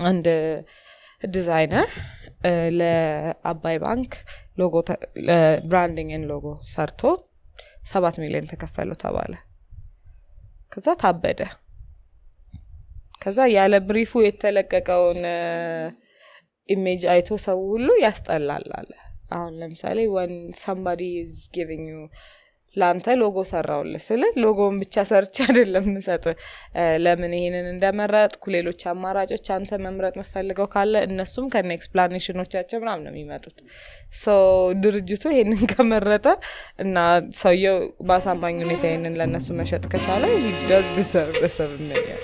አንድ ዲዛይነር ለአባይ ባንክ ሎጎ ብራንዲንግ ኤንድ ሎጎ ሰርቶ 7 ሚሊዮን ተከፈለው ተባለ ከዛ ታበደ ከዛ ያለ ብሪፉ የተለቀቀውን ኢሜጅ አይቶ ሰው ሁሉ ያስጠላል አለ አሁን ለምሳሌ when somebody is giving you ላንተ ሎጎ ሰራውልህ ስለ ሎጎን ብቻ ሰርች አይደለም እንሰጥ ለምን ይሄንን እንደመረጥኩ ሌሎች አማራጮች አንተ መምረጥ መፈልገው ካለ እነሱም ከነ ኤክስፕላኔሽኖቻቸው ምናምን ነው የሚመጡት ሶ ድርጅቱ ይሄንን ከመረጠ እና ሰውየው ባሳማኝ ሁኔታ ይሄንን ለነሱ መሸጥ ከቻለ he does deserve the 7 million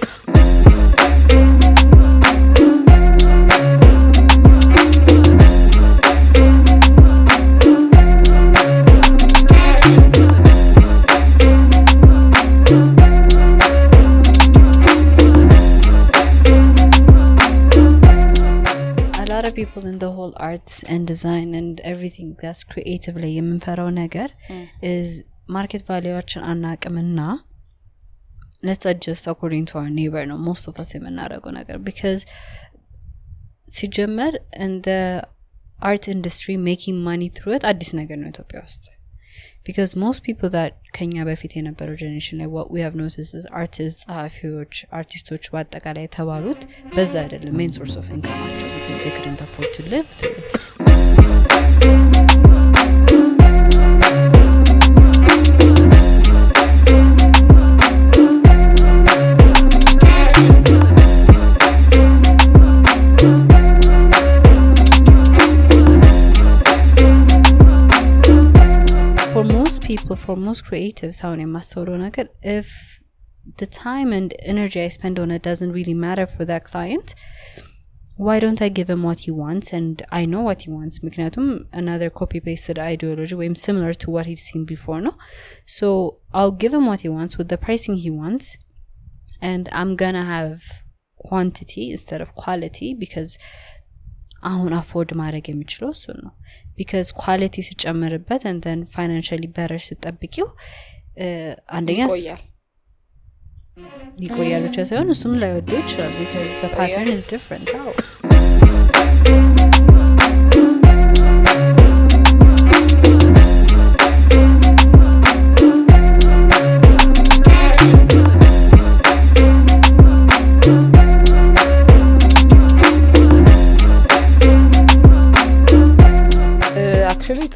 people in the whole arts and design and everything that's creatively የምንፈራው ነገር is market valuation አናቅምና let's adjust according to our neighbor no most of us የምናደርገው ነገር because ሲጀመር in the art industry making money through it አዲስ ነገር ነው ኢትዮጵያ ውስጥ because most people that ከኛ በፊት የነበረው generation ላይ what we have noticed is artists ጸሐፊዎች artistoች በአጠቃላይ ተባሉት በዛ አይደለም main source of income because they couldn't afford to live through it for most creatives how የማስተውለው ነገር if the time and energy I spend on it doesn't really matter for that client why don't I give him what he wants and I know what he wants ምክንያቱም another copy pasted ideology ወይ similar to what he's seen before no so I'll give him what he wants with the pricing he wants and I'm gonna have quantity instead of quality because አሁን አፎርድ ማድረግ የሚችለው እሱ ነው because quality ሲጨመርበት and then financially better ሲጠብቂው አንደኛ ይቆያል ብቻ ሳይሆን እሱም ላይ ወዶ ይችላል because the pattern is different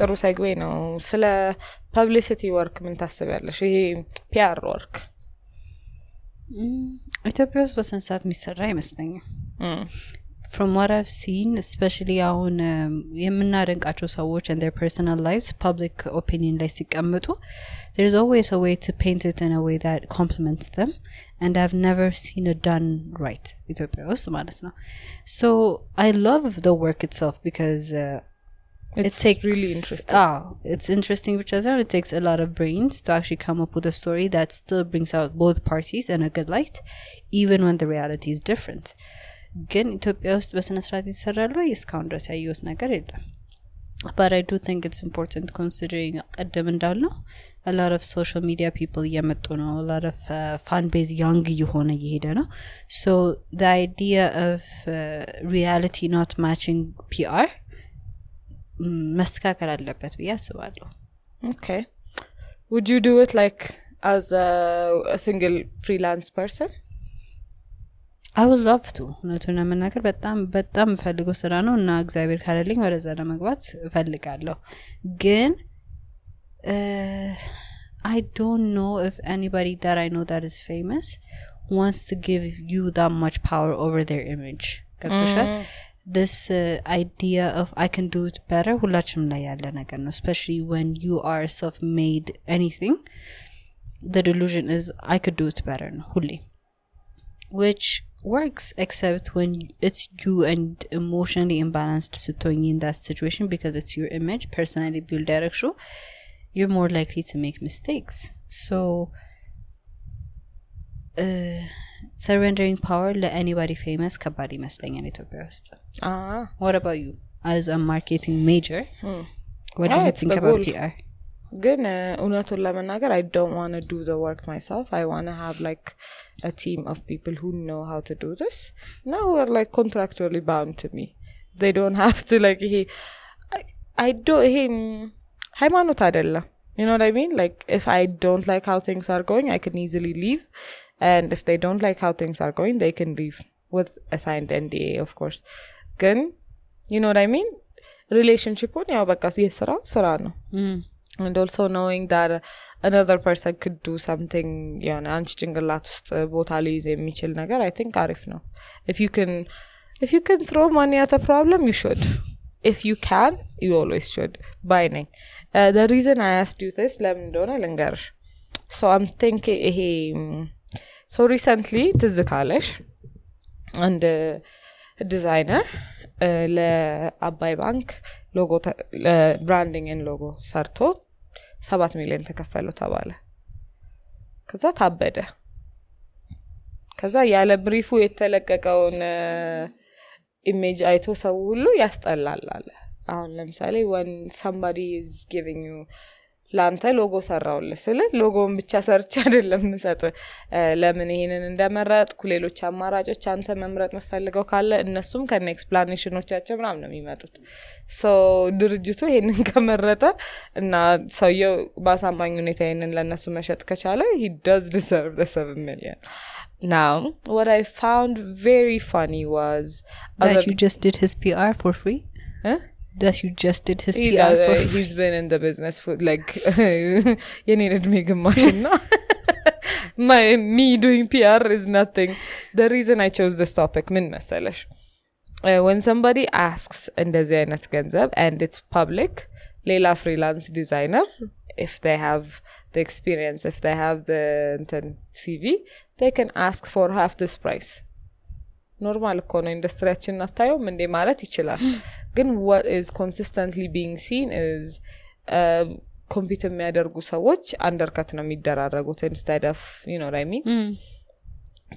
ጥሩ segue ነው ስለ publicity work ምን ታስቢያለሽ ይሄ PR work ኢትዮጵያ ውስጥ በሰንሳት የሚሰራ ይመስለኛል from what I've seen especially አሁን የምናደንቃቸው ሰዎች and their personal lives public opinion ላይ ሲቀመጡ there's always a way to paint it in a way that complements them and I've never seen it done right ኢትዮጵያ ውስጥ ማለት ነው so I love the work itself because it's really interesting it's interesting because it takes a lot of brains to actually come up with a story that still brings out both parties in a good light even when the reality is different ግን ኢትዮጵያ ውስጥ በስነ ስርዓት ይሰራል ወይ እስካሁን ድረስ ያየሁት ነገር የለም but I do think it's important considering ቀደም እንዳልነው a lot of social media people እየመጡ ነው a lot of fan base young እየሆነ እየሄደ ነው so the idea of reality not matching PR መስተካከል አለበት ብዬ አስባለሁ okay would you do it like as a single freelance person I would love to ነውና መናገር በጣም ፈልጎ ስራ ነው እና እግዚአብሔር ካለልኝ ወደዛ ለመግባት ፈልጋለሁ ግን I don't know if anybody that I know that is famous wants to give you that much power over their image ገብቶሻል this idea of I can do it better ሁላችንም ላይ ያለ ነገር ነው especially when you are self-made anything the delusion is I could do it better no ሁሌ which works except when it's you and emotionally imbalanced ስትሆኝ in that situation because it's your image personally build direction you're more likely to make mistakes so surrendering power to anybody famous kabadi ይመስለኛል ኢትዮጵያ ውስጥ what about you as a marketing major what do you think about PR ግን እውነቱን ለመናገር I don't want to do the work myself. I want to have like a team of people who know how to do this. Now who are like contractually bound to me. They don't have to like I don't ሃይማኖት አይደለም. You know what I mean? Like if I don't like how things are going, I can easily leave. And if they don't like how things are going, they can leave with a signed NDA, of course. ግን you know what I mean? Relationship-ን ያው በቃ ስራ ነው. And also knowing that another person could do something የሆነ አንቺ ጭንቅላት ውስጥ ቦታ ሊይዝ የሚችል ነገር I think አሪፍ ነው. If you can throw money at a problem, you should. If you can, you always should. By ነኝ. The reason I asked you this ለምን እንደሆነ ልንገርሽ. So I'm thinking so recently ትዝ ካለሽ አንድ ዲዛይነር ለአባይ ባንክ ሎጎ ብራንዲንግን ሎጎ ሰርቶ 7 ሚሊዮን ተከፈለው ተባለ። ከዛ ታበደ። ከዛ ያለ ብሪፉ የተለቀቀውን ኢሜጅ አይቶ ሰው ሁሉ ያስጠላል አለ። አሁን ለምሳሌ when somebody is giving you ላንተ ሎጎ ሰራውልህ ስለ ሎጎውን ብቻ ሰርች አይደለም እንሰጥ ለምን ይሄንን እንደመረጥኩ ሌሎች አማራጮች አንተ መምረጥ መፈልገው ካለ እነሱም ከነ ኤክስፕላኔሽኖቻቸው ምናምን ነው የሚመጡት ሶ ድርጅቱ ይሄንን ከመረጠ እና ሰውየው ባሳማኝ ሁኔታ ይሄንን ለነሱ መሸጥ ከቻለ he does deserve the 7 million. Now what I found very funny was that you just did his PR for free? That you just did his PR for free. He's been in the business for like you needed me gumashina. Me doing PR is nothing. The reason I chose this topic min meselesh when somebody asks እንደዚህ አይነት ገንዘብ and it's public ሌላ freelance designer if they have the experience if they have the CV they can ask for half this price. ኖርማል እኮ ነው ኢንዱስትሪያችን አታየውም እንዴ ማለት ይችላል ግን what is consistently being seen is ኮምፒት የሚያደርጉ ሰዎች አንደርከት ነው የሚደራረጉት instead of you know what I mean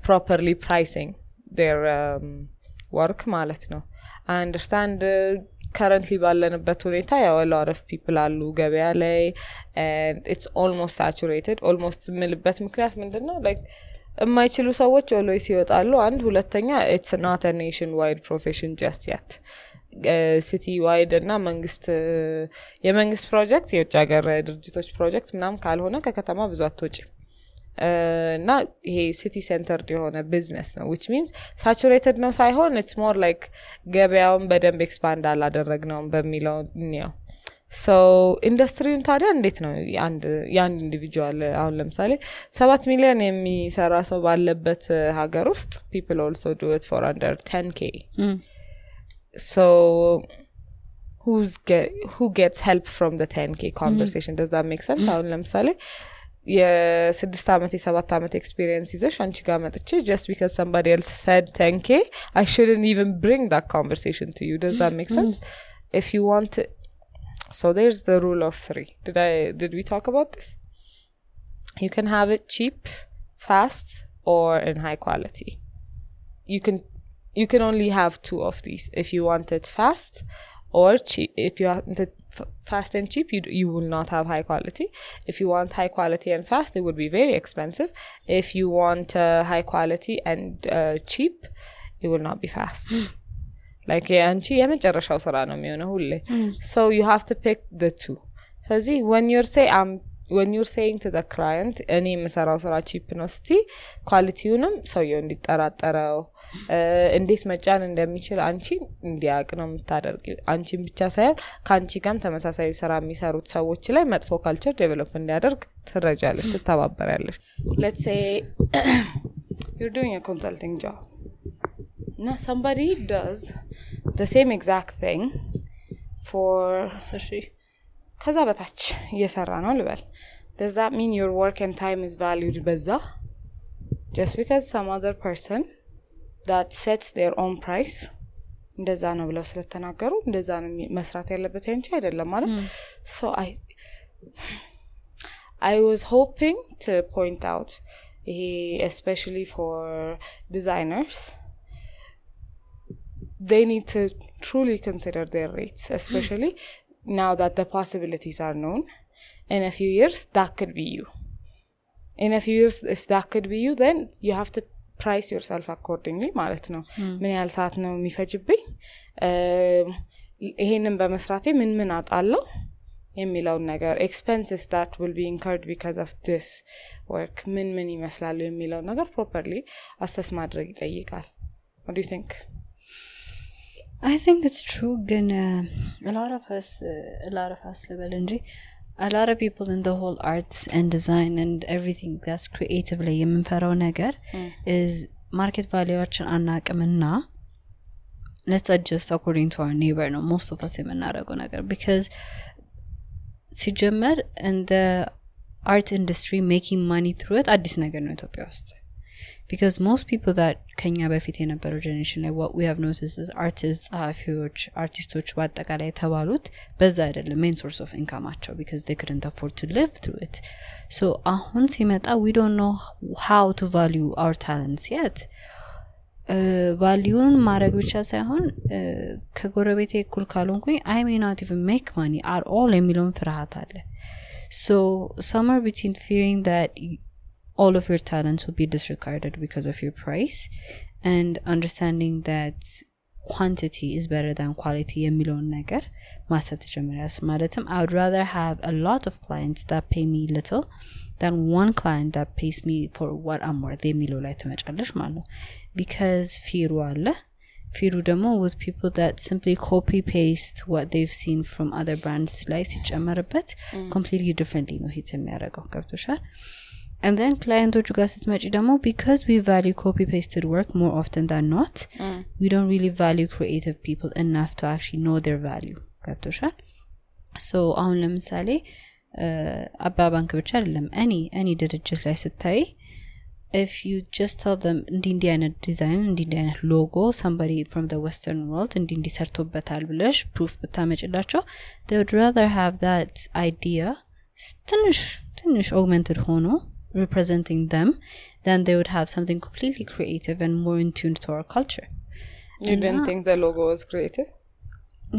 properly pricing their work ማለት ነው. I understand currently ባለንበት ሁኔታ ያው a lot of people አሉ ገበያ ላይ and it's almost saturated almost ምልበት ምክንያት ምንድነው like የማይችሉ ሰዎች always ይወጣሉ አንድ ሁለተኛ it's not a nationwide profession just yet. city wide እና መንግስት የመንግስት ፕሮጀክት የውጭ ሀገር ድርጅቶች ፕሮጀክት ምናም ካልሆነ ከከተማ ብዙ አትወጪ እና ይሄ ሲቲ ሴንተርድ የሆነ ቢዝነስ ነው which means saturated ነው ሳይሆን it's more like ገበያውን በደንብ ኤክስፓንድ አላደረግነውም በሚለው ነው so ኢንዱስትሪውን ታዲያ እንዴት ነው አንድ ኢንዲቪጁዋል አሁን ለምሳሌ 7 ሚሊዮን የሚሰራ ሰው ባለበት ሀገር ውስጥ people also do it for under 10k. So who gets help from the 10k conversation? Does that make sense? አሁን ለምሳሌ የ6 ዓመት የ7 ዓመት experience ይዘሽ አንቺ ጋር መጥቼ just because somebody else said 10k I shouldn't even bring that conversation to you. Does that make sense? If you want so there's the rule of 3. Did we talk about this? You can have it cheap, fast or in high quality. You can only have 2 of these. If you want it fast or cheap, if you want it fast and cheap, you will not have high quality. If you want high quality and fast, it would be very expensive. If you want high quality and cheap, it will not be fast. Like አንቺ የመጨረሻው ስራ ነው የሚሆነው ሁሌ so you have to pick the 2. ስለዚህ when you're saying to the client እኔ የምሰራው ስራ cheap ነው እስቲ ኳሊቲውንም ሰውየው እንዲጠራጠረው እንዴት መጫን እንደሚችል አንቺ እንዲያውቅ ነው የምታደርጊው አንቺን ብቻ ሳይሆን ካንቺ ጋርም ተመሳሳይ ስራ የሚሰሩት ሰዎች ላይ መጥፎ ካልቸር ዴቨሎፕ እንዲያደርግ ትረጃለሽ ትተባበሪያለሽ. Let's say you're doing a consulting job. Now somebody does the same exact thing for ከዛ በታች እየሰራ ነው ልበል. Does that mean your work and time is valued በዛ? Just because some other person that sets their own price እንደዛ ነው ብለው ስለተናገሩ እንደዛ ነው መስራት ያለበት እንጂ አይደለም ማለት so I was hoping to point out especially for designers they need to truly consider their rates especially now that the possibilities are known in a few years that could be you. In a few years if that could be you, then you have to price yourself accordingly ማለት ነው ምን ያህል ሰዓት ነው የሚፈጅብኝ ይሄንን በመስራቴ ምን አጣለሁ የሚለው ነገር expenses that will be incurred because of this work ምን ይመስላል የሚለው ነገር properly assess ማድረግ ይጠይቃል. What do you think? I think it's true ግን a lot of us level እንጂ a lot of people in the whole arts and design and everything that's creative ላይ የምንፈራው ነገር is market valueዎችን አናቅምና let's adjust according to our neighbor ነው most of us የምናደርገው ነገር because ሲጀመር in the art industry making money through it አዲስ ነገር ነው ኢትዮጵያ ውስጥ because most people that ከኛ በፊት የነበረው generation ላይ what we have noticed is artists ጸሐፊዎች artistoች በአጠቃላይ የተባሉት በዛ አይደለም main source of income አቸው because they couldn't afford to live through it. So አሁን ሲመጣ we don't know how to value our talents yet. ቫልዩን ማድረግ ብቻ ሳይሆን ከጎረቤቴ እኩል ካልሆንኩኝ I may not even make money at all የሚለውን ፍርሃት አለ. So somewhere between fearing that all of your talents will be disregarded because of your price and understanding that quantity is better than quality የሚለውን ነገር ማሰብ ተጀምሪያስ ማለትም I would rather have a lot of clients that pay me little than one client that pays me for what I'm worth የሚለው ላይ ተመጫለሽ ማለት ነው because fear አለ fear ደግሞ with people that simply copy paste what they've seen from other brands ላይ ሲጨመርበት completely differently ነው ሂት የሚያደርገው ገብቶሻል And then clientoቹ ጋር ስትመጪ ደግሞ because we value copy pasted work more often than not we don't really value creative people enough to actually know their value ገብቶሻል so አሁን ለምሳሌ አባ ባንክ ብቻ አይደለም any ድርጅት ላይ ስታይ if you just tell them እንዲ አይነት ዲዛይን እንዲ አይነት logo somebody from the western world እንዲ ሰርቶበታል ብለሽ proof ብታመጭላቸው they would rather have that idea ትንሽ augmented ሆኖ representing them than they would have something completely creative and more in tune to our culture. You didn't think the logo was creative?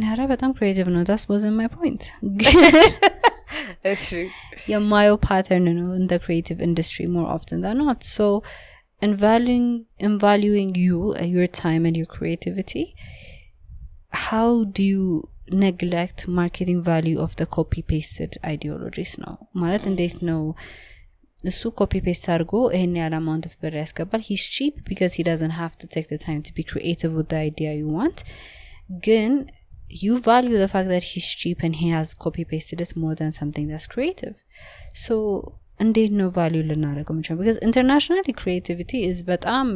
No, but I'm creative. No, that wasn't my point. Yeah, my pattern, in the creative industry more often than not. So, in valuing you and your time and your creativity, how do you neglect marketing value of the copy-pasted ideologies now? ማለት እንዴት ነው እሱ ኮፒ ፔስት አድርጎ ይሄን ያለ amount of ብር ያስገባል he's cheap because he doesn't have to take the time to be creative with the idea you want ግን you value the fact that he's cheap and he has copy pasted it more than something that's creative so እንዴት ነው value ልናደርገው ምንችል because internationally creativity is በጣም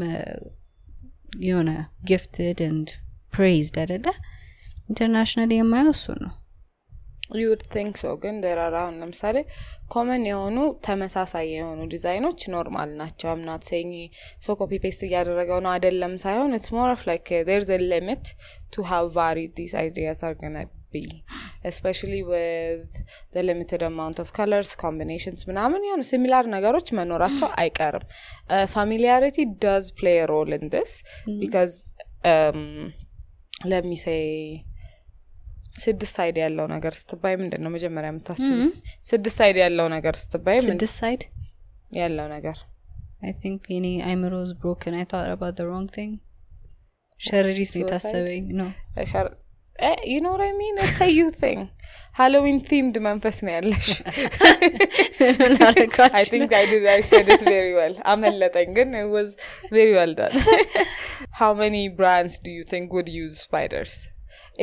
የሆነ gifted and praised አይደለ internationally የማየው እሱ ነው You would think so ግን there are around ለምሳሌ common የሆኑ ተመሳሳይ የሆኑ ዲዛይኖች ኖርማል ናቸው I'm not saying so copy paste እያደረገው ነው አይደለም ሳይሆን it's more of like there's a limit to how varied these ideas are going to be especially with the limited amount of colors combinations ምናምን የሆኑ similar ነገሮች መኖራቸው አይቀርም familiarity does play a role in this because let me say ስድስት ሳይድ ያለው ነገር ስትባይ ምንድነው መጀመሪያ የምታስበው ስድስት ሳይድ ያለው ነገር ስትባይ ስድስት ሳይድ ያለው ነገር I think I'm was broken I thought about the wrong thing ሸረሪት የታሰበኝ no you know what I mean it's a you thing Halloween themed መንፈስ ነው ያለሽ I think I said it very well አመለጠኝ ግን it was very well done How many brands do you think would use spiders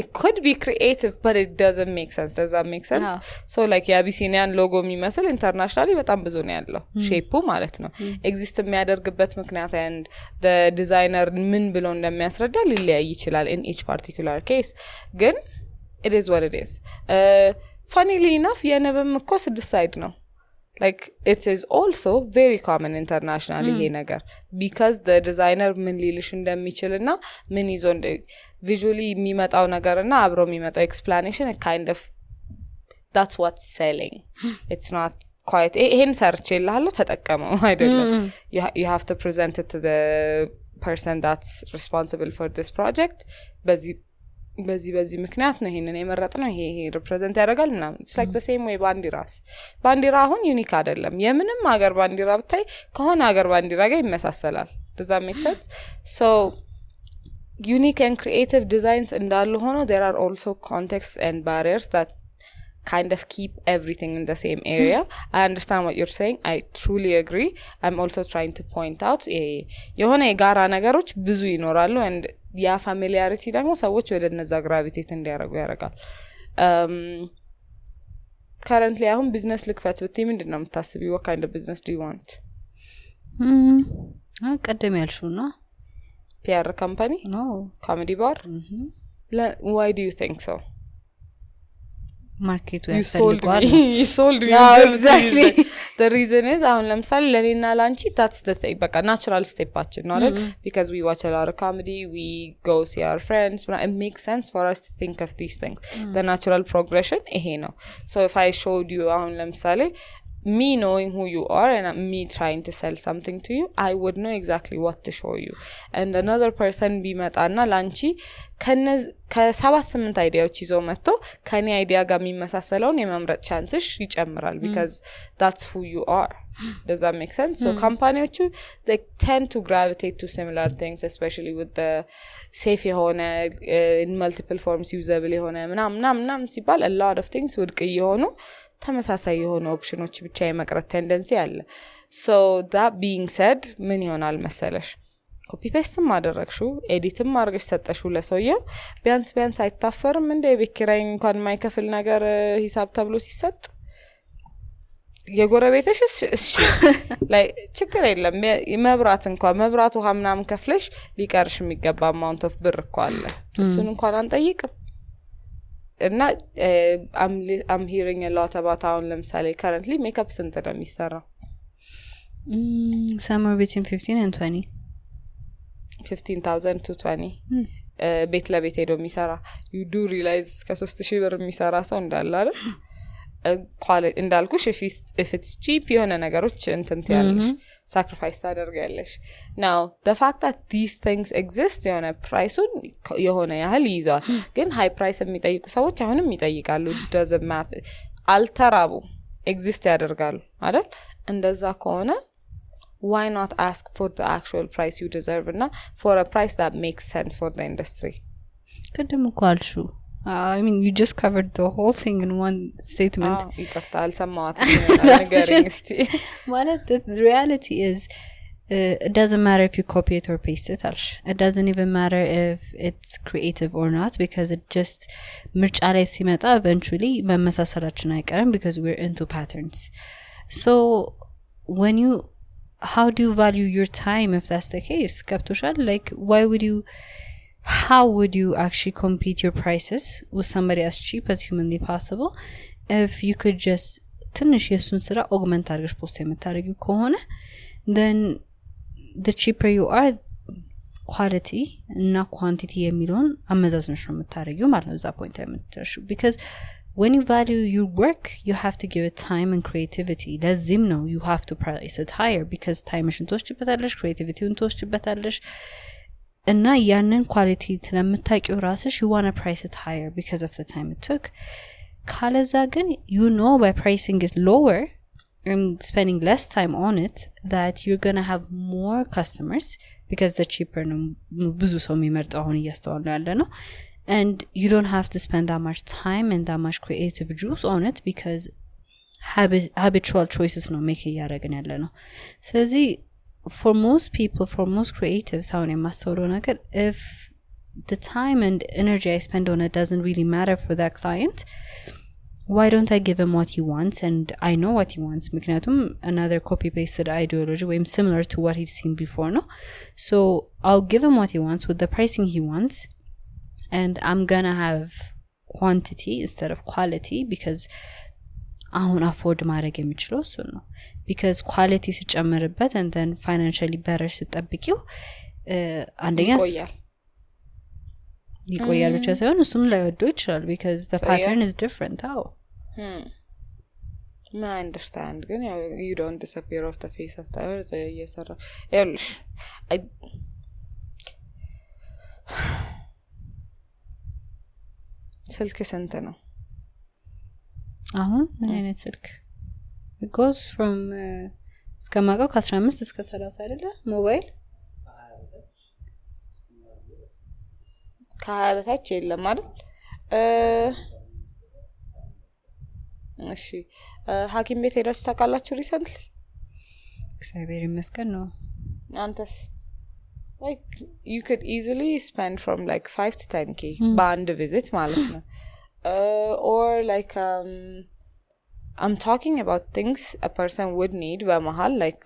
It could be creative but it doesn't make sense does that make sense so like የአቢሲኒያን ሎጎ የሚመስል internationally በጣም ብዙ ነው ያለው ሼፑ ማለት ነው ኤግዚስት የሚያደርግበት ምክንያት and the designer ምን ብሎ እንደሚያስረዳ ሊለያይ ይችላል in each particular case ግን it is what it is funnily enough የንብም እኮ ስድስት ሳይድ ነው like it is also very common internationally ይሄ ነገር because the designer ምን ሊልሽ እንደሚችልና ምን ይዞ visually የሚመጣው ነገርና አብሮ የሚመጣው explanation kind of that's what's selling it's not quite ይሄን ሰርች ይላልው ተጠቀመው አይደለም you have to present it to the person that's responsible for this project በዚህ በዚህ ምክንያት ነው ይሄንን የመረጥነው ይሄ ሪፕሬዘንት ያደርጋል ምናምን it's like the same way ባንዲራ አሁን ዩኒክ አይደለም የምንም ሀገር ባንዲራ ብታይ ከሆነ ሀገር ባንዲራ ጋር ይመሳሰላል does that make sense so unique and creative designs እንዳሉ ሆኖ there are also contexts and barriers that kind of keep everything in the same area I understand what you're saying I truly agree I'm also trying to point out የሆነ የጋራ ነገሮች ብዙ ይኖራሉ and ያ familiarity ደግሞ ሰዎች ወደ እነዛ gravitate እንዲያደርጉ ያደርጋል currently አሁን business ልክፈት ብትይ ምንድነው የምታስቢው what kind of business do you want ቀደም ያልሽው ነው PR company no comedy bar why do you think so market ያስፈልጋል you sold me yeah, exactly the reason is አሁን ለምሳሌ ለኔና ላንቺ that's the thing በቃ natural stepአችን ነው አይደል because we watch a lot of comedy we go see our friends but it makes sense for us to think of these things the natural progression ይሄ ነው so if I showed you አሁን ለምሳሌ me knowing who you are and me trying to sell something to you I would know exactly what to show you and another person ቢመጣና ላንቺ ከ7-8 አይዲያዎች ይዞ መጥቶ ከኔ አይዲያ ጋር የሚመሳሰለውን የመምረጥ ቻንስሽ ይጨምራል because that's who you are does that make sense so companies they tend to gravitate to similar things especially with the safe የሆነ in multiple forms usable የሆነ ምናምን ሲባል a lot of things ውድቅ የሆኑ ተመሳሳይ የሆኑ ኦፕሽኖች ብቻ የመቅረት ቴንደንሲ አለ so that being said ምን ይሆናል መሰለሽ ኮፒ ፔስትም አደረግሽው ኤዲትም አድርገሽ ሰጠሽው ለሰውየው ቢያንስ አይታፈርም እንደ የቤኪራይ እንኳን ማይከፍል ነገር ሂሳብ ተብሎ ሲሰጥ የጎረቤትሽ እሺ ላይ ችግር የለም መብራት ውሃ ምናምን ከፍለሽ ሊቀርሽ የሚገባ amount of ብር እኮ አለ እሱን እንኳን አንጠይቅም እና I'm hearing a lot about አሁን ለምሳሌ currently makeup ስንት ነው የሚሰራው somewhere between 15 and 20 15,000 to 20 ቤት ለቤት ሄዶ የሚሰራ you do realize ከ3000 ብር የሚሰራ ሰው እንዳለ አይደል quality እንዳልኩሽ if it's cheap የሆነ ነገሮች እንትን ያለሽ sacrifice ታደርጋለሽ now the fact that these things exist የሆነ ፕራይሱን የሆነ ያህል ይዟል ግን high price የሚጠይቁ ሰዎች አሁንም ይጠይቃሉ doesn't matter አልተራቡ exist ያደርጋሉ አይደል እንደዛ ከሆነ why not ask for the actual price you deserve እና for a price that makes sense for the industry ቅድም እኮ አልሽው I mean you just covered the whole thing in one statement ይቅርታ አልሰማዋትም ነገርኝ እስቲ ማለት the reality is it doesn't matter if you copy it or paste it alsh it doesn't even matter if it's creative or not because it just ምርጫ ላይ ሲመጣ eventually መመሳሰላችን አይቀርም because we're into patterns so when you how do you value your time if that's the case kaptoshal like how would you actually compete your prices with somebody as cheap as humanly possible if you could just ትንሽ የሱን ስራ augment አድርገሽ ፖስት የምታደርጊው ከሆነ then the cheaper you are quality እና quantity የሚለውን አመዛዝነሽ ነው የምታደርጊው ማለት ነው እዛ ፖይንት የምትደርሺው because when you value your work you have to give it time and creativity ለዚህም ነው you have to price it higher because timeሽን ትወስጂበታለሽ creativityውን ትወስጂበታለሽ እና ያንን ኳሊቲ ስለምታውቂው ራስሽ you want to price it higher because of the time it took ካለዛ ግን you know by pricing it lower and spending less time on it that you're going to have more customers because the cheaper ነው ብዙ ሰው የሚመርጠው አሁን እያስተዋሉ ያለ ነው and you don't have to spend that much time and that much creative juice on it because habitual choices ነው make እያደረግን ያለ ነው ስለዚህ for most people for most creatives አሁን የማስተውለው ነገር if the time and energy I spend on it doesn't really matter for that client why don't I give him what he wants and I know what he wants ምክንያቱም another copy pasted ideology or similar to what he's seen before no so I'll give him what he wants with the pricing he wants and I'm gonna have quantity instead of quality because አሁን አፎርድ ማድረግ የሚችለው እሱ ነው because quality ሲጨመርበት and then financially better ሲጠብቂው አንደኛ ይቆያል ብቻ ሳይሆን እሱም ላይወደው ይችላል because the pattern is different how I understand ግን you don't disappear off the face of the earth እየሰራ ይኸውልሽ ስልክ ስንት ነው አሁን ምን አይነት ስልክ it goes from እስከማቀው ከ15 እስከ 30 አይደለ ሞባይል ከ20 በታች የለም አይደል እሺ ሐኪም ቤት ሄዳችሁ ታውቃላችሁ ሪሰንትሊ እግዚአብሔር ይመስገን ነው አንተስ like you could easily spend from like 5 to 10k band visit ማለት ነው or like I'm talking about things a person would need በመሃል like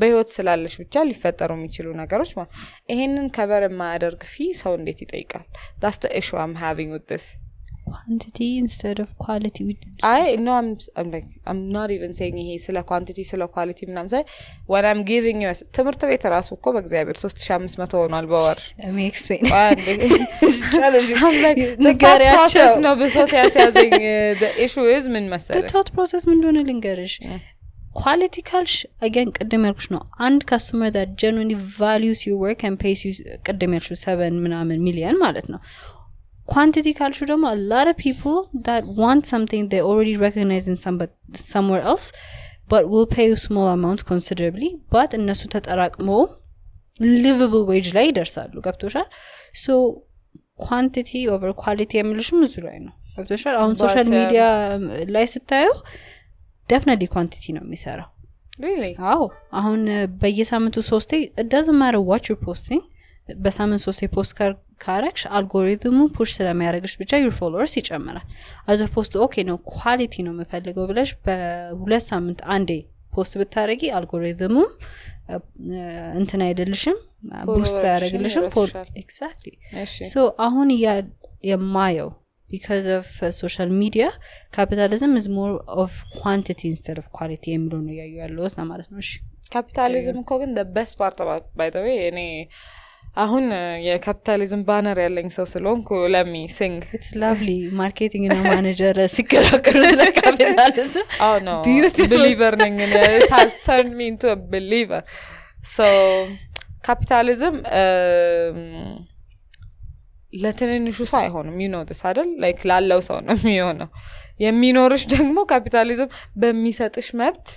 በህይወት ስላለሽ ብቻ ሊፈጠሩ የሚችሉ ነገሮች ማለት ይሄንን ከቨር የማያደርግ ፊ ሰው እንዴት ይጠይቃል that's the issue I'm having with this quantity instead of quality I know I'm not even saying ይሄ ስለ quantity ስለ quality ምናምን ሳይ when I'm giving you ትምህርት ቤት ራሱ እኮ በእግዚአብሔር 3500 ሆኗል በወር let me explain the thought process ነው ብሶት ያስያዘኝ the issue is ምን መሰለህ the thought process ምን እንደሆነ ልንገርሽ quality ካልሽ again ቅድም ያልኩሽ ነው አንድ customer that genuinely values your work and pays you ቅድም ያልኩሽ 7 ምናምን ሚሊዮን ማለት ነው quantity ካልሹ ደግሞ a lot of people that want something they already recognize in somewhere else but will pay you small amounts considerably but እነሱ ተጠራቅመው livable wage ላይ ይደርሳሉ ገብቶሻል so quantity over quality የሚልሽም እሱ ላይ ነው ገብቶሻል አሁን ሶሻል ሚዲያ ላይ ስታዩ definitely quantity ነው የሚሰራው really አዎ አሁን በየሳምንቱ 3 it doesn't matter what you're posting በሳምንት 3 ፖስት ካረክሽ አልጎሪትሙ ፑሽ ስለሚያደርግሽ ብቻ your followers ይጨምራል as opposed to okay ነው ኳሊቲ ነው የምፈልገው ብለሽ በሁለት ሳምንት አንዴ ፖስት ብታረጊ አልጎሪትሙ እንትን አይደልሽም ቡስት ያደርግልሽም exactly so አሁን የማየው because of social media capitalism is more of quantity instead of quality የሚለው ነው ያዩት ማለት ነው እሺ capitalism እኮ ግን the best part about by the way እኔ አሁን የካፒታሊዝም ባነር ያለኝ ሰው ስለሆንኩ let me sing it's lovely marketing እና ማኔጀር ሲከራከሩ ስለ ካፒታሊዝም oh no believer ነኝ it has turned me into a believer so capitalism ለትንንሹ ሰው አይሆንም you know this አይደል like ላለው ሰው ነው የሚሆነው የሚኖርሽ ደግሞ ካፒታሊዝም በሚሰጥሽ መብት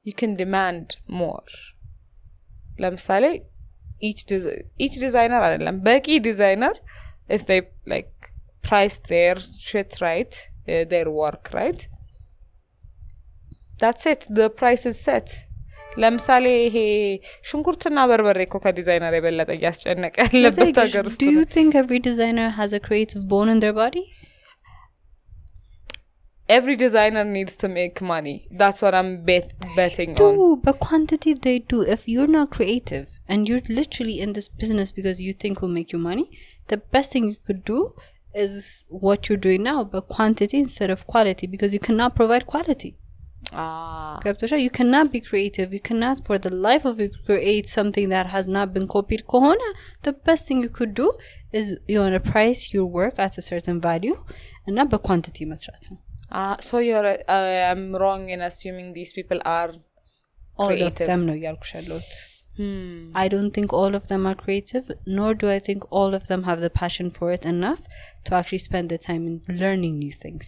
you can demand more ለምሳሌ each designer አይደለም በቂ designer if they like price their shit right their work right that's it the price is set ለምሳሌ ይሄ ሽንኩርትና በርበሬ እኮ ከዲዛይነር የበለጠ ያስጨነቀ ያለበት ሀገር ውስጥ do you think every designer has a creative bone in their body every designer needs to make money that's what I'm betting on but quantity they do if you're not creative and you're literally in this business because you think will make you money the best thing you could do is what you're doing now but quantity instead of quality because you cannot provide quality you cannot be creative you cannot for the life of you create something that has not been copied kohona the best thing you could do is you want to price your work at a certain value and not by quantity መስራት ነው so you're I'm wrong in assuming these people are all creative. of them ነው ያልኩሻለሁት I don't think all of them are creative nor do I think all of them have the passion for it enough to actually spend the time in learning new things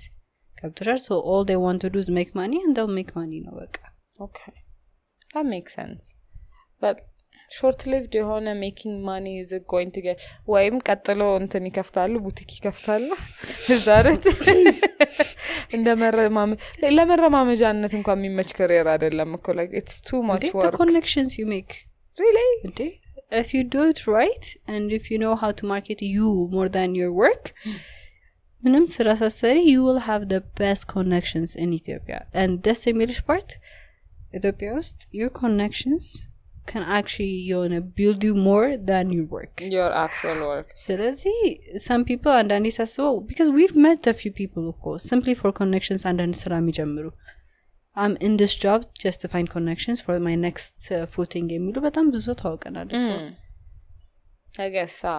so all they want to do is make money and they'll make money no በቃ okay that makes sense but short lived የሆነ making money is it going to get ወይም ቀጥሎ እንትን ይከፍታሉ ቡቲክ ይከፍታሉ is that it ለመረማመጃነት እንኳን የሚመች career አይደለም እኮ like it's too much work the connections you make really if you do it right and if you know how to market you more than your work ምንም ስራ ሳሰሪ you will have the best connections in Ethiopia and this English part Ethiopia ውስጥ your connections can actually build you more than your work your actual work ስለዚህ some people አንዳንዴ ሳስበው because we've met a few people of course simply for connections አንዳንድ ስራ የሚጀምሩ I'm in this job just to find connections for my next footing የሚሉ በጣም ብዙ ታውቀናል I guess so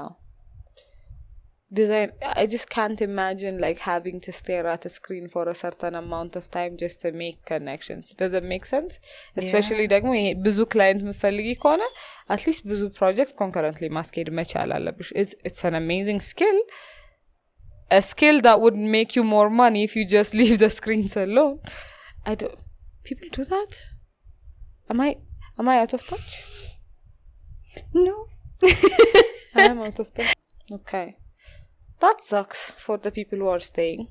design I just can't imagine like having to stare at a screen for a certain amount of time just to make connections does it make sense especially ደግሞ ብዙ client ምፈልጊ ከሆነ at least ብዙ project concurrently ማስኬድ መቻል አለብሽ it's an amazing skill a skill that would make you more money if you just leave the screens alone. People do that? Am I out of touch? No. I am out of touch. Okay. That sucks for the people who are staying.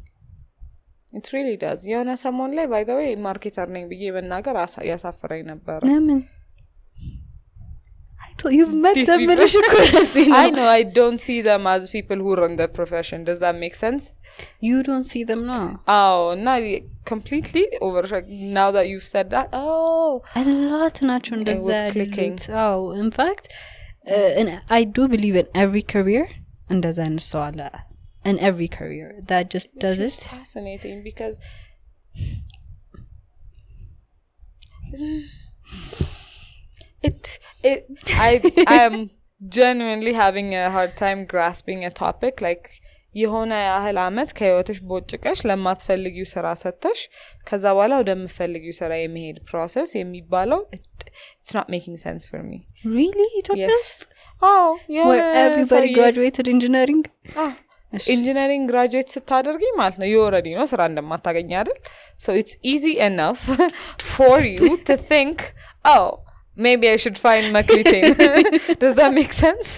It really does. የሆነ ሰሞን ላይ by the way ማርኬተር ነኝ ብዬ መናገር ያሳፍረኝ ነበር. ለምን? I thought you've met them. I know, I don't see them as people who run the profession. Does that make sense? You don't see them now? Oh, now completely over. Now that you've said that, a lot ናቸው እንደዛ clicking. Oh, in fact, and I do believe in every career እንደዛ አይነት ሰው አለ. In every career that just does it. It's fascinating because I am genuinely having a hard time grasping a topic like የሆነ ያህል አመት ከህይወትሽ ቦጭቀሽ ለማትፈልጊው ስራ ሰተሽ ከዛ በኋላ ወደምትፈልጊው ስራ የመሄድ ፕሮሰስ የሚባለው it's not making sense for me. Really? Yes. Oh, yeah. Where everybody graduated engineering? Engineering graduate ስታደርጊ ማለት ነው you already know ስራ እንደማታገኝ አይደል? So it's easy enough for you to think, oh, maybe I should find Maklitin. Does that make sense?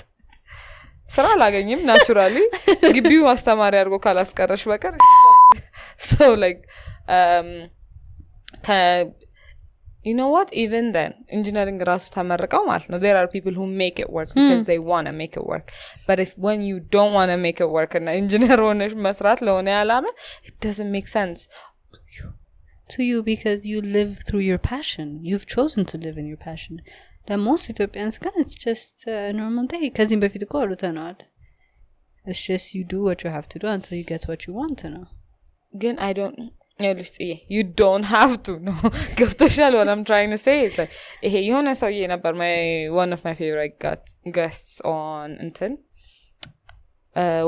ስራ አላገኝም naturally ግቢው ማስተማሪ አድርጎ ካላስቀረሽ በቀር. So like you know what, even then engineering ራሱ ተመርቀው ማለት ነው there are people who make it work because they want to make it work. But if when you don't want to make it work and engineer ሆነሽ መስራት ለሆነ ያላመ it doesn't make sense to you because you live through your passion. You've chosen to live in your passion. The most Ethiopians can, it's just a normal day. Kazim befit ko rutanad. It's just you do what you have to do until you get what you want to know. Again, I don't you don't have to know. What I'm trying to say is like hey yona sawi ነበር one of my favorite guests on Inten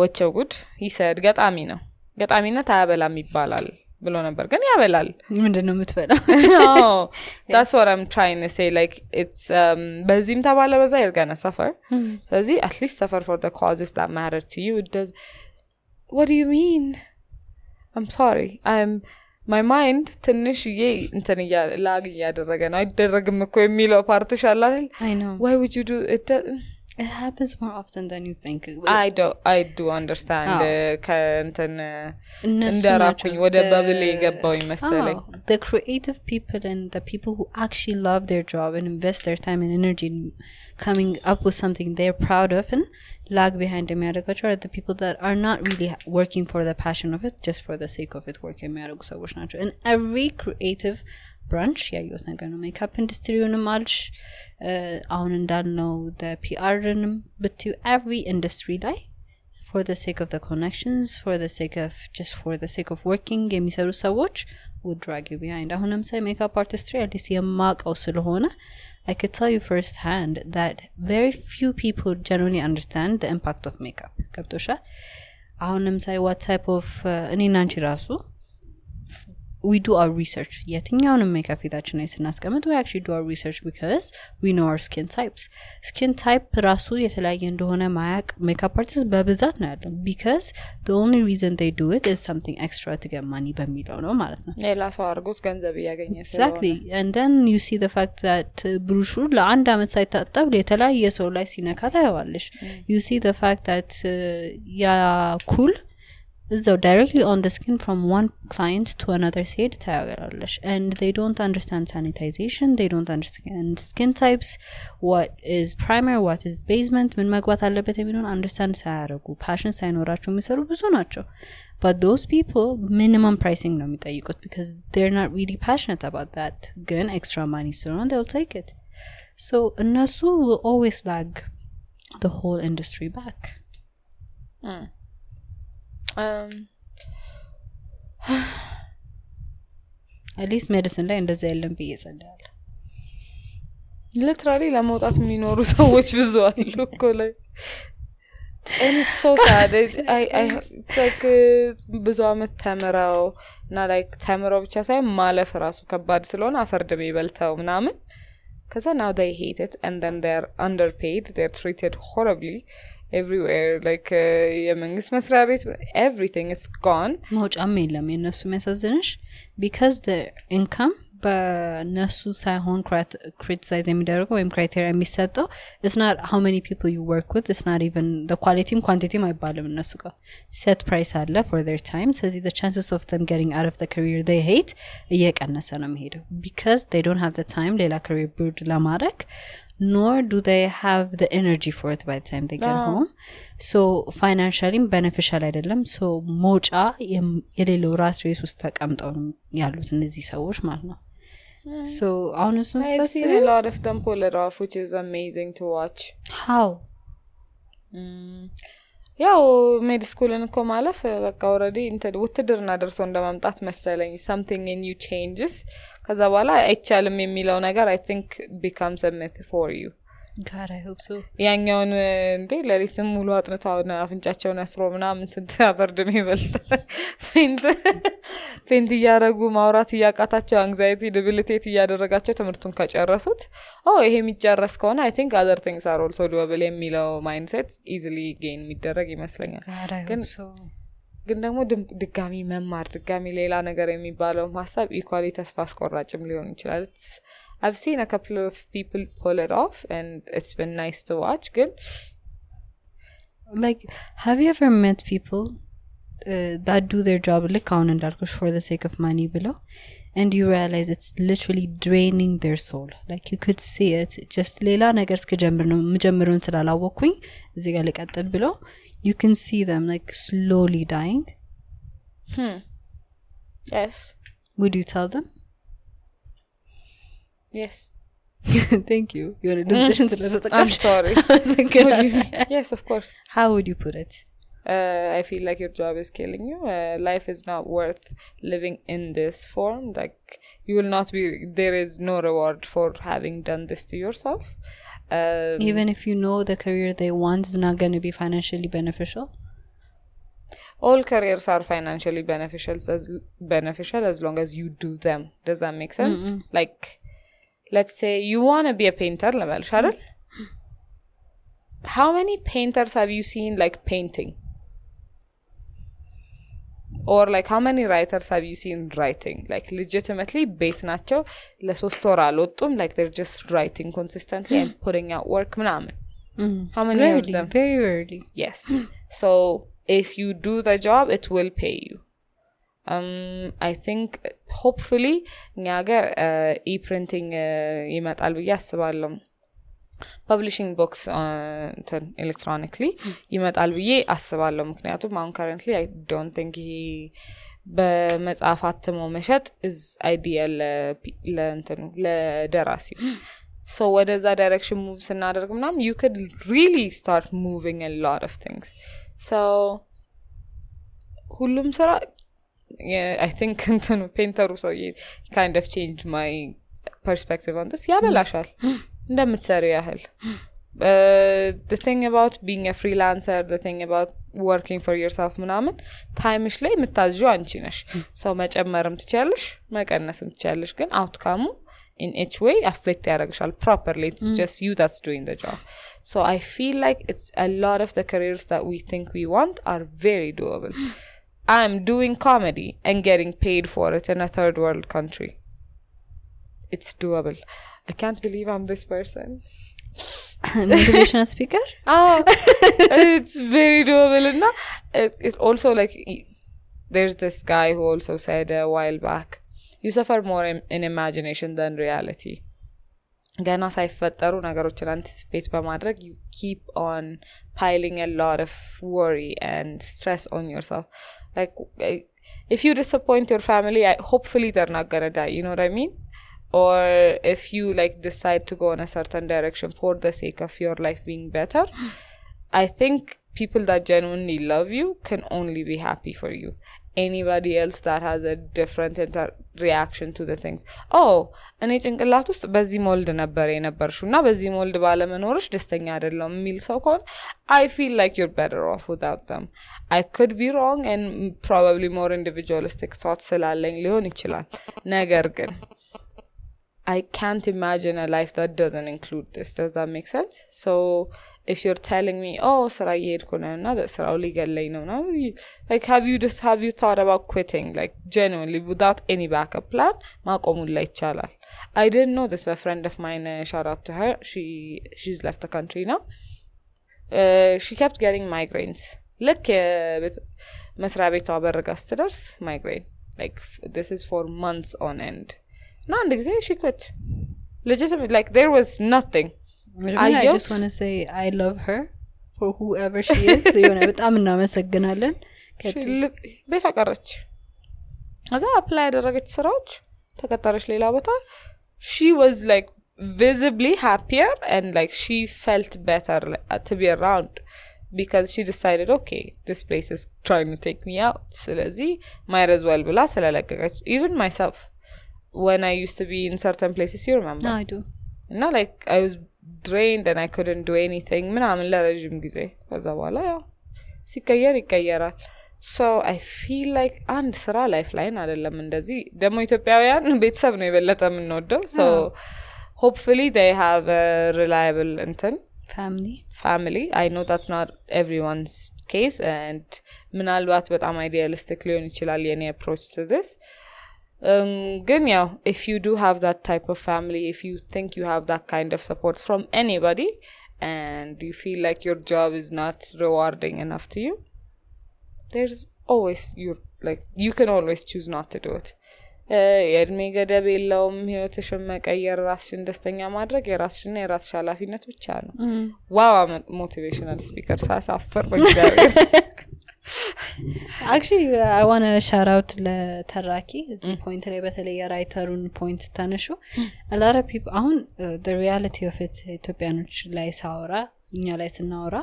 ወቸው ጉድ he said ገጣሚነት አያበላም ይባላል ብሎ ነበር ግን ያበላል ምንድነው የምትበላው? That's what I'm trying to say like it's በዚህም ተባለ በዛ you're gonna suffer. ስለዚህ at least suffer for the causes that matter to you. It does. What do you mean? I'm sorry. My mind ትንሽዬ እንትን ላግ እያደረገ ነው አይደረግም እኮ የሚለው ፓርትሽ አለ አይደል? I know. Why would you do it? It happens more often than you think. I do understand ከእንትን እንደራኩኝ ወደ በብሌ ገባው ይመስለኝ. The creative people and the people who actually love their job and invest their time and energy in coming up with something they're proud of and lag behind የሚያደርጋቸው are the people that are not really working for the passion of it, just for the sake of it work የሚያደርጉ ሰዎች ናቸው. In every creative branch ያዩት ነገር ነው ሜካፕ ኢንዱስትሪውንም አልሽ አሁን እንዳልነው the PRንም ብትዩ every industry ላይ for the sake of the connections, for the sake of working የሚሰሩ ሰዎች would drag you behind. አሁንም ሳይ ሜካፕ አርቲስትሪ አዲስ የማቀው ስለሆነ I could tell you firsthand that very few people generally understand the impact of makeup. ገብቶሻል? አሁንም ሳይ what type of እኔና አንቺ ራሱ we do our research. የትኛውንም ሜካፕ ፊታችን ላይ ስናስቀምጥ we actually do our research because we know our skin types. Skin type ራሱ የተለያየ እንደሆነ ማያቅ ሜካፕ አርቲስት በብዛት ነው ያለው because the only reason they do it is something extra to get money በሚለው ነው ማለት ነው. ሌላ ሰው አድርጎት ገንዘብ እያገኘ Exactly. And then you see the fact that ብሩሹ ለአንድ አመት ሳይታጠብ የተለያየ ሰው ላይ ሲነካ ታየዋለሽ. You see the fact that ያ ኩል so directly on the skin from one client to another shade ታያገራለሽ and they don't understand sanitization, they don't understand skin types, what is primer, what is basement, ምን መግባት አለበት የሚለውን understand ሳያረጉ passion ሳይኖራቸው የሚሰሩ ብዙ ናቸው. But those people minimum pricing ነው የሚጠይቁት because they're not really passionate about that. ግን extra money ስለሆነ they'll take it. So እነሱ will always lag the whole industry back. at least medicine ላይ እንደዛ የለም ብዬ ጸልያለሁ. literally ለመውጣት የሚኖሩ ሰዎች ብዙ አሉ እኮ ላይ and it's so sad. It's like ብዙ አመት ተምረው እና like ተምረው ብቻ ሳይሆን ማለፍ ራሱ ከባድ ስለሆነ አፈርድም ይበልተው ምናምን ከዛ now they hate it and then they're underpaid, they're treated horribly everywhere like የመንግስት መስሪያ ቤት everything is gone መውጫም የለም የነሱ የሚያሳዝንሽ because the income በነሱ ሳይሆን criticize የሚደረገው ወይም criteria የሚሰጠው it's not how many people you work with, it's not even the quality and quantity አይባልም እነሱ ጋር set price አለ for their time so the chances of them getting out of the career they hate እየቀነሰ ነው የሚሄደው because they don't have the time ሌላ career build ለማድረግ nor do they have the energy for it by the time they get home so financially beneficial አይደለም so ሞጫ የሌለው ራት ሬስ ውስጥ ተቀምጠው ያሉት እነዚህ ሰዎች ማለት ነው so honestly I've seen a lot of them pull it off which is amazing to watch how ያው ሜድ ስኩልን እኮ ማለፍ በቃ ኦሬዲ ውትድርና ደርሶ እንደማምጣት መሰለኝ something in you changes ከዛ በኋላ አይቻልም የሚለው ነገር I think becomes a myth for you God I hope so ያኛውን እንዴ ለሊትም ሙሉ አጥንታው አፍንጫቸውን አስሮ ምናምን ስንት አበርድም ይበልጣል ፌንት እያረጉ ማውራት እያቃታቸው anxiety debilitate እያደረጋቸው ትምህርቱን ከጨረሱት ይሄ የሚጨረስ ከሆነ I think other things are also doable የሚለው mindset easily gain የሚደረግ ይመስለኛል ግን ደግሞ ድጋሚ መማር ድጋሚ ሌላ ነገር የሚባለው ሐሳብ equally ተስፋ አስቆራጭም ሊሆን ይችላል I've seen a couple of people pull it off and it's been nice to watch good like have you ever met people that do their job like on and for the sake of money below and you realize it's literally draining their soul like you could see it just ሌላ ነገር እስከጀምር ነው መጀመሩን ስላላወኩኝ እዚህ ጋር ለቀጥል ብሎ you can see them like slowly dying yes would you tell them yes thank you you're a decision I'm sorry yes of course how would you put it I feel like your job is killing you life is not worth living in this form like you will not be there is no reward for having done this to yourself even if you know the career they want is not going to be financially beneficial all careers are financially beneficial as long as you do them does that make sense like let's say you want to be a painter level Sharon how many painters have you seen like painting or like how many writers have you seen writing like legitimately bet nacho le 3 ወር አልወጡም like they're just writing consistently and putting out work ምናምን how many rarely, of them very rarely yes so if you do the job it will pay you I think hopefully nyaga e-printing ይመጣል ብዬ አስባለሁ publishing books electronically ይመጣል ብዬ አስባለሁ ምክንያቱም አሁን currently I don't think በመጽሐፍ አትሞ መሸጥ is ideal ለደራሲው so ወደዛ direction move ስናደርግ ምናምን you could really start moving a lot of things so ሁሉም ስራ I think painter so kind of changed my perspective on this ያበላሻል እንደምትሰሪው ያህል the thing about being a freelancer the thing about working for yourself ምናምን ታይምሽ ላይ የምታዝዡ አንቺ ነሽ ሰው መጨመርም ትችያለሽ መቀነስም ትችያለሽ ግን outcome in each way affect ያደርግሻል properly it's just you that's doing the job so I feel like it's a lot of the careers that we think we want are very doable I'm doing comedy and getting paid for it in a third world country it's doable I can't believe I'm this person motivational speaker it's very doable and it also like there's this guy who also said a while back you suffer more in imagination than reality ገና ሳይፈጠሩ ነገሮችን አንቲሲፔት በማድረግ you keep on piling a lot of worry and stress on yourself like if you disappoint your family hopefully they're not gonna die you know what I mean or if you like decide to go in a certain direction for the sake of your life being better I think people that genuinely love you can only be happy for you anybody else that has a different reaction to the things እኔ ጭንቅላት ውስጥ በዚህ ሞልድ ነበር የነበርሽውና በዚህ ሞልድ ባለመኖርሽ ደስተኛ አይደለም የሚል ሰው ከሆነ I feel like you're better off without them I could be wrong and probably more individualistic thoughts ስላለኝ ሊሆን ይችላል ነገር ግን I can't imagine a life that doesn't include this does that make sense so if you're telling me ስራ እየሄድኩ ነው እና ስራው ሊገለኝ ነው now like have you thought about quitting like genuinely without any backup plan ማቆሙን ላይ ይቻላል I didn't know this. A friend of mine, shout out to her, she's left the country now. She kept getting migraines. Look, መስሪያ ቤቷ በረጋ ስትደርስ migraine. Like this is for months on end. እና አንድ ጊዜ she quit. Legitimately, like there was nothing. I just want to say I love her for whoever she is. የሆነ በጣም እናመሰግናለን። ቤት አቀረች። ከዛ apply ያደረገች ስራዎች ተቀጠረች ሌላ ቦታ. She was like visibly happier and like she felt better to be around because she decided okay this place is trying to take me out ስለዚህ might as well ብላ ስለለቀቀች even myself when I used to be in certain places you remember no, I do እና like I was drained and I couldn't do anything ምናምን ለረጅም ጊዜ ከዛ በኋላ ያው ሲቀየር ይቀየራል so I feel like አንድ ስራ ላይፍላይን አይደለም እንደዚህ ደግሞ ኢትዮጵያውያን ቤተሰብ ነው የበለጠ የምንወደው so hopefully they have a reliable family I know that's not everyone's case and ምናልባት በጣም idealistic ሊሆን ይችላል የኔ approach to this ግን ያው if you do have that type of family if you think you have that kind of support from anybody and you feel like your job is not rewarding enough to you there's always you can always choose not to do it የእድሜ ገደብ የለውም ህይወትሽን መቀየር ራስሽን ደስተኛ ማድረግ የራስሽና የራስሽ ኃላፊነት ብቻ ነው ዋው motivational speaker ሳሳፈር በእግዚአብሔር actually I want to shout out ለተራኪ እዚህ ፖይንት ላይ በተለይ የራይተሩን ፖይንት ታነሹ a lot of people አሁን the reality of it ኢትዮጵያኖች ላይ ሳወራ እኛ ላይ ስናወራ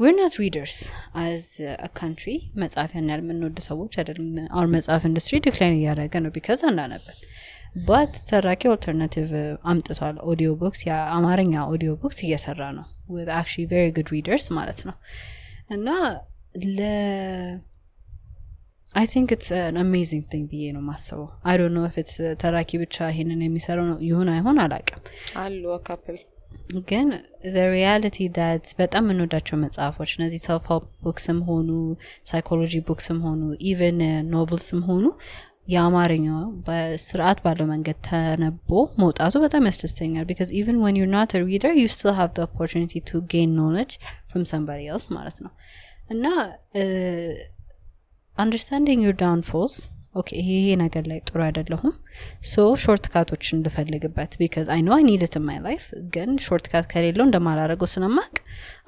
we're not readers as a country መጻፊያን ያልምንወድ ሰዎች አይደለም our መጻፍ industry decline እያደረገ ነው because አናነብን but ተራኪ alternative አምጥቷል audio books ያ አማርኛ audio books እየሰራ ነው with actually very good readers ማለት ነው እና I think it's an amazing thing ብዬ ነው ማስበው I don't know if it's ተራኪ ብቻ ይሄንን የሚሰራው ነው ይሁን አይሆን አላውቅም አሉ a couple ግን the reality that በጣም እንወዳቸው መጽሐፎች እነዚህ self help booksም ሆኑ psychology booksም ሆኑ even novelsም ሆኑ የአማርኛው በስርዓት ባለው መንገድ ተነቦ መውጣቱ በጣም ያስደስተኛል because even when you're not a reader you still have the opportunity to gain knowledge from somebody else ማለት ነው እና understanding your downfalls okay ይሄ ነገር ላይ ጥሩ አይደለሁም so shortcuts እንፈልግበት because I know I need it in my life ግን shortcut ከሌለው እንደማላረገው ስለማቅ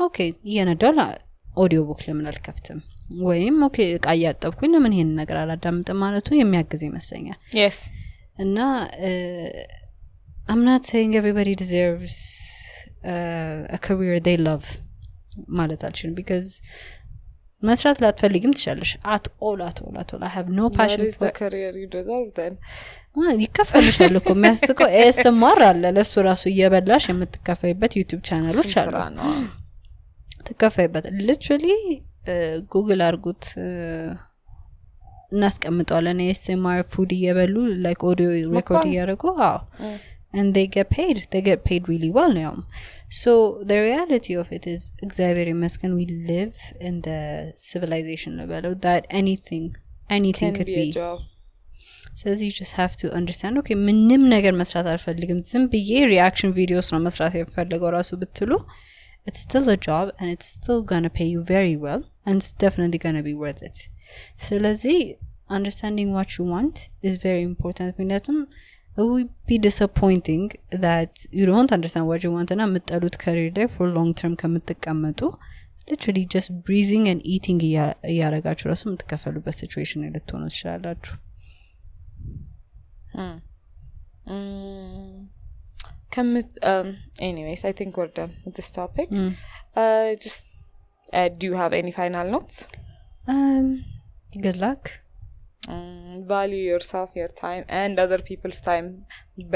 okay የነዳላ audio book ለምን አልከፍትም ወይም okay ቃያጠብኩኝ ለምን ይሄን ነገር አላዳምጥም ማለቱ የሚያግዝ ይመስለኛል yes እና I'm not saying everybody deserves a career they love ማለት አልችልም because መስራት ላትፈልግም ትችላለሽ at all I have no passion for the career you deserve then ይከፈልሻል እኮ የሚያስቀው ASMR አለ ለሱ ራሱ እየበላሽ የምትከፈይበት YouTube ቻናሎች አሉ ትከፈይበት literally Google አርጉት እናስቀምጣለን ASMR food እየበሉ like audio record እያደረጉ and they get paid really well now so the reality of it is እግዚአብሔር ይመስገን we live in the civilization level that anything could be a job so you just have to understand okay ምንም ነገር መስራት አልፈልግም ዝም ብዬ reaction videos ነው መስራት የምፈልገው ራሱ ብትሉ it's still a job and it's still going to pay you very well and it's definitely going to be worth it ስለዚህ understanding what you want is very important ምክንያቱም it would be disappointing that you don't understand what you want and የምትጠሉት career ላይ for long term ከምትቀመጡ literally just breathing and eating እያረጋችሁ ራሱ የምትከፈሉበት situation ላይ ልትሆኑ ትችላላችሁ anyways I think we're done with this topic just do you have any final notes good luck value yourself your time and other people's time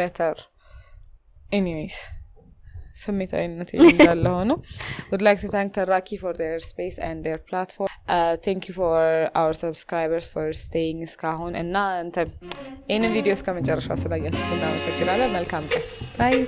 better anyways ስሜታዊነት እንዳለ ሆኖ would like to thank Taraki for their space and their platform thank you for our subscribers for staying እስካሁን እና እንትን ይህንን ቪዲዮ እስከመጨረሻው ስላያችሁት እናመሰግናለን መልካም ቀን bye